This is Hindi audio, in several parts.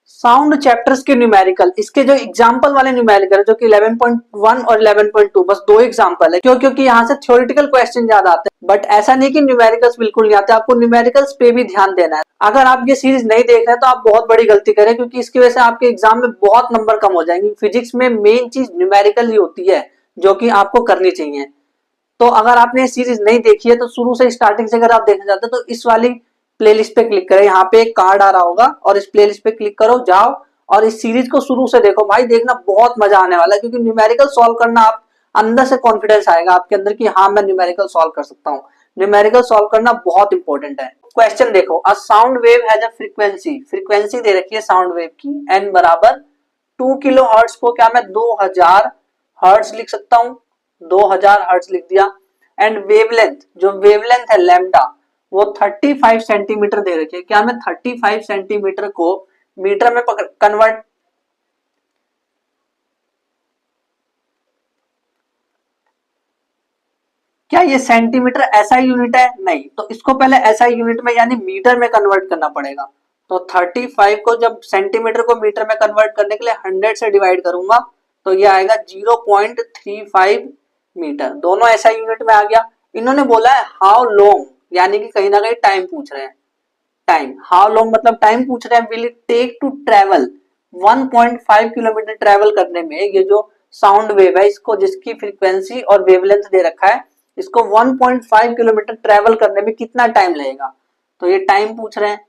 साउंड चैप्टर्स के न्यूमेरिकल, इसके जो एग्जांपल वाले न्यूमेरिकल है जो कि 11.1 और 11.2, बस दो एग्जांपल है क्योंकि यहाँ से थ्योरेटिकल क्वेश्चन ज्यादा आते हैं, बट ऐसा नहीं कि न्यूमेरिकल्स बिल्कुल नहीं आते, आपको न्यूमेरिकल्स पे भी ध्यान देना है। अगर आप ये सीरीज नहीं देख रहे हैं तो आप बहुत बड़ी गलती करें, क्योंकि इसकी वजह से आपके एग्जाम में बहुत नंबर कम हो जाएंगे। फिजिक्स में मेन चीज न्यूमेरिकल ही होती है जो कि आपको करनी चाहिए। तो अगर आपने ये सीरीज नहीं देखी है तो शुरू से स्टार्टिंग से अगर आप देखना चाहते हो तो इस वाली प्लेलिस्ट पे क्लिक करें, यहाँ पे एक कार्ड आ रहा होगा और इस प्लेलिस्ट पे क्लिक करो, जाओ और इस सीरीज को शुरू से देखो भाई, देखना बहुत मजा आने वाला है, क्योंकि न्यूमेरिकल सॉल्व करना आप अंदर से कॉन्फिडेंस आएगा आपके अंदर कि हाँ मैं न्यूमेरिकल सॉल्व कर सकता हूँ। न्यूमेरिकल सॉल्व करना बहुत इंपॉर्टेंट है। क्वेश्चन देखो, a sound wave has a frequency, frequency दे रखी है साउंड वेव की एन बराबर 2 किलो हर्ट्ज को क्या मैं 2000 हर्ट्ज लिख सकता हूँ, 2000 हर्ट्ज लिख दिया। एंड वेवलेंथ, जो वेवलेंथ है लैम्डा, वो 35 सेंटीमीटर दे रखी है, क्या मैं 35 सेंटीमीटर को मीटर में कन्वर्ट, क्या ये सेंटीमीटर एसआई यूनिट है? नहीं, तो इसको पहले एसआई यूनिट में यानी मीटर में कन्वर्ट करना पड़ेगा। तो 35 को जब सेंटीमीटर को मीटर में कन्वर्ट करने के लिए 100 से डिवाइड करूंगा तो ये आएगा 0.35 मीटर, दोनों एसआई यूनिट में आ गया। इन्होंने बोला है हाउ लॉन्ग, यानी कि कहीं ना कहीं टाइम पूछ रहे हैं। टाइम, हाउ लॉन्ग मतलब टाइम पूछ रहे हैं। Will it take to travel 1.5 kilometre travel करने में, ये जो साउंड वेव है इसको, जिसकी फ्रीक्वेंसी और वेवलेंथ दे रखा है, इसको 1.5 किलोमीटर ट्रेवल करने में कितना टाइम लगेगा, तो ये टाइम पूछ रहे हैं।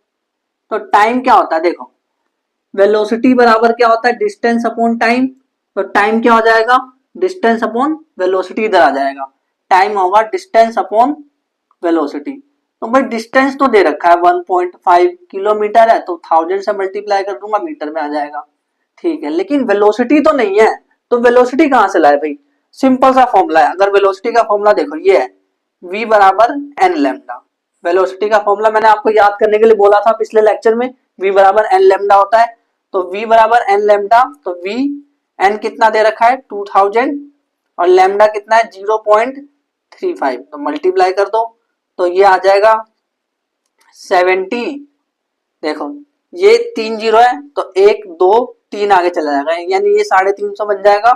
तो टाइम क्या होता है देखो, वेलोसिटी बराबर क्या होता है, डिस्टेंस अपॉन टाइम। तो टाइम क्या हो जाएगा, डिस्टेंस अपॉन वेलोसिटी, इधर आ जाएगा, टाइम होगा डिस्टेंस अपॉन वेलोसिटी। तो भाई डिस्टेंस तो दे रखा है 1.5 किलोमीटर है, तो 1000 से मल्टीप्लाई कर दूंगा मीटर में आ जाएगा, ठीक है। लेकिन वेलोसिटी तो नहीं है, तो वेलोसिटी कहां से लाए भाई, सिंपल सा फॉर्मूला है। अगर वेलोसिटी का फॉर्मूला देखो ये है, v बराबर एन लैम्डा। वेलोसिटी का फॉर्मूला मैंने आपको याद करने के लिए बोला था पिछले लेक्चर में, v बराबर एन लैम्डा होता है। तो v बराबर एन लैम्डा, तो v एन कितना दे रखा है 2000 और लैम्डा कितना है 0.35, तो मल्टीप्लाई कर दो तो ये आ जाएगा 70। देखो ये 3 जीरो है तो 1 2 3 आगे चला जाएगा, यानी ये 350 बन जाएगा।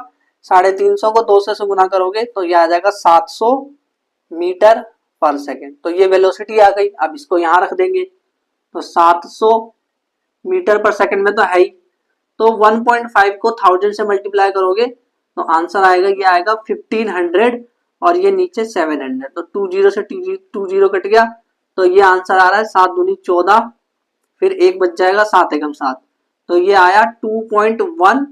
350 को 2 से गुना करोगे तो ये आ जाएगा 700 मीटर पर सेकेंड। तो ये वेलोसिटी आ गई। अब इसको यहाँ रख देंगे तो 700 मीटर पर सेकेंड में तो है ही, तो 1.5 को 1000 से मल्टीप्लाई करोगे तो आंसर आएगा, ये आएगा 1500 और ये नीचे 700, तो 2 जीरो से 2 जीरो कट गया, तो ये आंसर आ रहा है 7 दूनी 14, फिर एक बच जाएगा 7 एकम 7, तो ये आया 2.1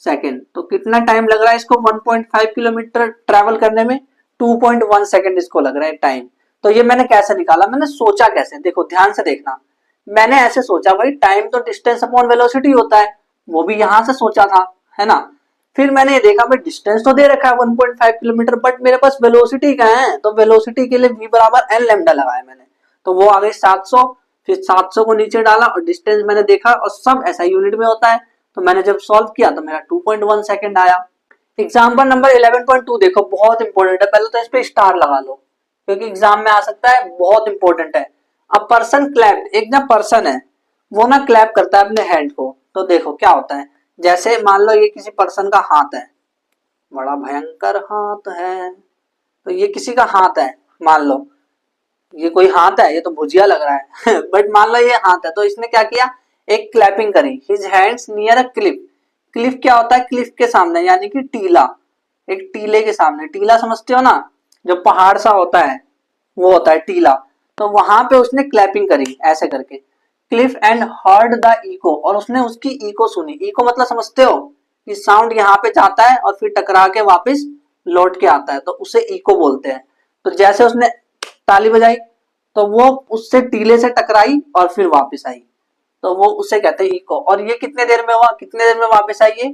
सेकेंड। तो कितना टाइम लग रहा है इसको 1.5 किलोमीटर ट्रेवल करने में, 2.1 सेकेंड इसको लग रहा है टाइम। तो ये मैंने कैसे निकाला, मैंने सोचा कैसे, देखो ध्यान से देखना। मैंने ऐसे सोचा भाई टाइम तो डिस्टेंस अपॉन वेलोसिटी होता है, वो भी यहां से सोचा था, है ना। फिर मैंने ये देखा भाई डिस्टेंस तो दे रखा है 1.5 किलोमीटर, बट मेरे पास वेलोसिटी का है, तो वेलोसिटी के लिए v बराबर एन लैम्डा लगाया मैंने, तो वो आ गई 700। फिर 700 को नीचे डाला और डिस्टेंस मैंने देखा और सब ऐसा यूनिट में होता है, तो मैंने जब सॉल्व किया तो मेरा 2.1 सेकंड आया। एग्जाम्पल नंबर 11.2 देखो, बहुत इंपॉर्टेंट है, पहले तो इस पे स्टार लगा लो क्योंकि एग्जाम में आ सकता है, बहुत इंपॉर्टेंट है। अब पर्सन क्लैप, एक ना पर्सन है वो ना क्लैप करता है अपने हैंड को, तो देखो क्या होता है, जैसे मान लो ये किसी पर्सन का हाथ है, बड़ा भयंकर हाथ है, तो ये किसी का हाथ है, मान लो ये कोई हाथ है, ये तो भुजिया लग रहा है बट मान लो ये हाथ है, तो इसने क्या किया, एक क्लैपिंग करी, his hands near a cliff. Cliff क्या होता है, क्लिफ के सामने यानी कि टीला, एक टीले के सामने, टीला समझते हो ना, जो पहाड़ सा होता है वो होता है टीला, तो वहां पे उसने क्लैपिंग करी ऐसे करके, cliff and heard the echo, और उसने उसकी इको सुनी। इको मतलब समझते हो कि साउंड यहाँ पे जाता है और फिर टकरा के वापस लौट के आता है, तो उसे इको बोलते हैं। तो जैसे उसने ताली बजाई तो वो उससे टीले से टकराई और फिर वापस आई, तो वो उसे कहते हैं इको। और ये कितने देर में हुआ, कितने देर में वापस आई, ये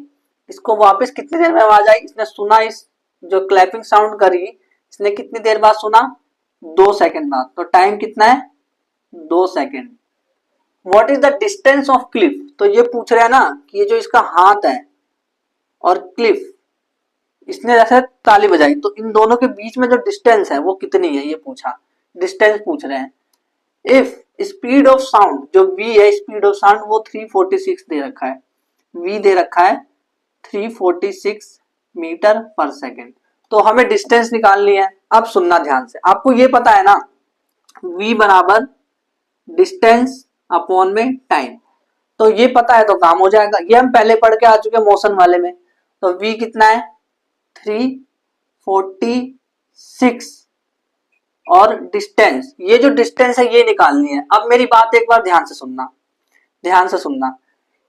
इसको वापस कितनी देर में आवाज आई, इसने सुना, इस जो क्लैपिंग साउंड करी इसने कितनी देर बाद सुना, 2 सेकंड बाद, तो टाइम कितना है 2 second. What is the distance of Cliff, तो ये पूछ रहे हैं ना कि ये जो इसका हाथ है और क्लिफ, इसने जैसे ताली बजाई तो इन दोनों के बीच में जो डिस्टेंस है वो कितनी है, ये पूछा, डिस्टेंस पूछ रहे हैं। इफ स्पीड ऑफ साउंड जो v है, स्पीड ऑफ साउंड वो 346 दे रखा है, v दे रखा है 346 मीटर पर सेकेंड। तो हमें डिस्टेंस निकालनी है। अब सुनना ध्यान से, आपको ये पता है ना v बराबर डिस्टेंस अपॉन में टाइम, तो ये पता है तो काम हो जाएगा। ये हम पहले पढ़ के आ चुके हैं मोशन वाले में। तो v कितना है 346 और डिस्टेंस, ये जो डिस्टेंस है ये निकालनी है। अब मेरी बात एक बार ध्यान से सुनना, ध्यान से सुनना।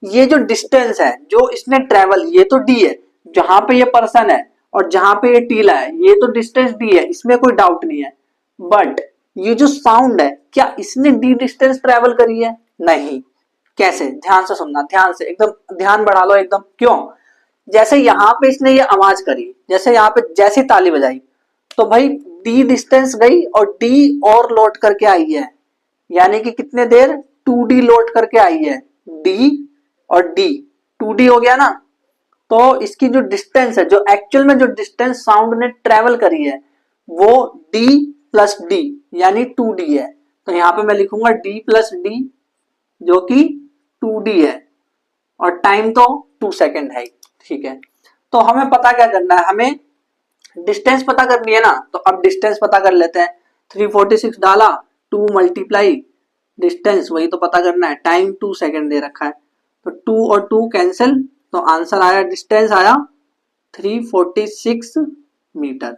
ये जो डिस्टेंस है जो इसने ट्रेवल, ये तो d है, जहां पे ये पर्सन है और जहां पे ये टीला है, ये तो डिस्टेंस d है, इसमें कोई डाउट नहीं है। बट ये जो साउंड है, क्या इसने d डिस्टेंस ट्रेवल करी है? नहीं। कैसे? ध्यान से सुनना, ध्यान से, एकदम ध्यान बढ़ा लो एकदम। क्यों? जैसे यहाँ पे इसने ये आवाज करी, जैसे यहाँ पे जैसी ताली बजाई, तो भाई d डिस्टेंस गई और d और लौट करके आई है, यानी कि कितने देर 2d लौट करके आई है, d और d 2d हो गया ना। तो इसकी जो डिस्टेंस है, जो एक्चुअल में जो डिस्टेंस साउंड ने ट्रेवल करी है वो d प्लस d यानी 2d है। तो यहाँ पे मैं लिखूंगा d प्लस d जो कि 2d है और टाइम तो 2 सेकेंड है। ठीक है, तो हमें पता क्या करना है, हमें डिस्टेंस पता करनी है ना। तो अब डिस्टेंस पता कर लेते हैं। 346 डाला, 2 मल्टीप्लाई डिस्टेंस, वही तो पता करना है। टाइम 2 सेकेंड दे रखा है, तो 2 और 2 कैंसिल, तो आंसर आया, डिस्टेंस आया 346 मीटर।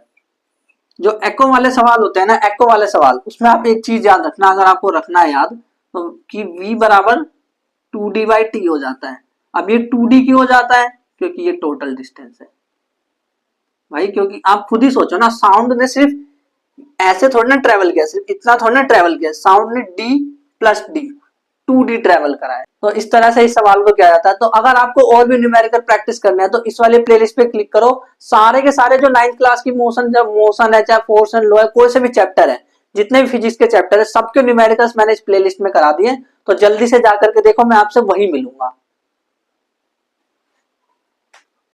जो एको वाले सवाल होते हैं ना, एको वाले सवाल, उसमें आप एक चीज याद रखना, अगर आपको रखना है याद, तो कि v बराबर 2d बाई टी हो जाता है। अब ये 2d क्यों हो जाता है? क्योंकि ये टोटल डिस्टेंस है भाई। क्योंकि आप खुद ही सोचो ना, साउंड ने सिर्फ ऐसे थोड़ी ना ट्रेवल किया, सिर्फ इतना थोड़ी ना ट्रेवल किया, साउंड ने d plus d 2d travel करा है। तो इस तरह से इस सवाल को किया जाता है। तो अगर आपको और भी न्यूमेरिकल प्रैक्टिस करना है तो इस वाले प्लेलिस्ट पे क्लिक करो। सारे के सारे जो 9th क्लास की मोशन, जब मोशन है, चाहे फोर्स एंड लो है, कोई से भी चैप्टर है, जितने भी फिजिक्स के चैप्टर है, सबके न्यूमेरिकल्स मैंने इस प्लेलिस्ट में करा दिए। तो जल्दी से जाकर के देखो, मैं आपसे वही मिलूंगा।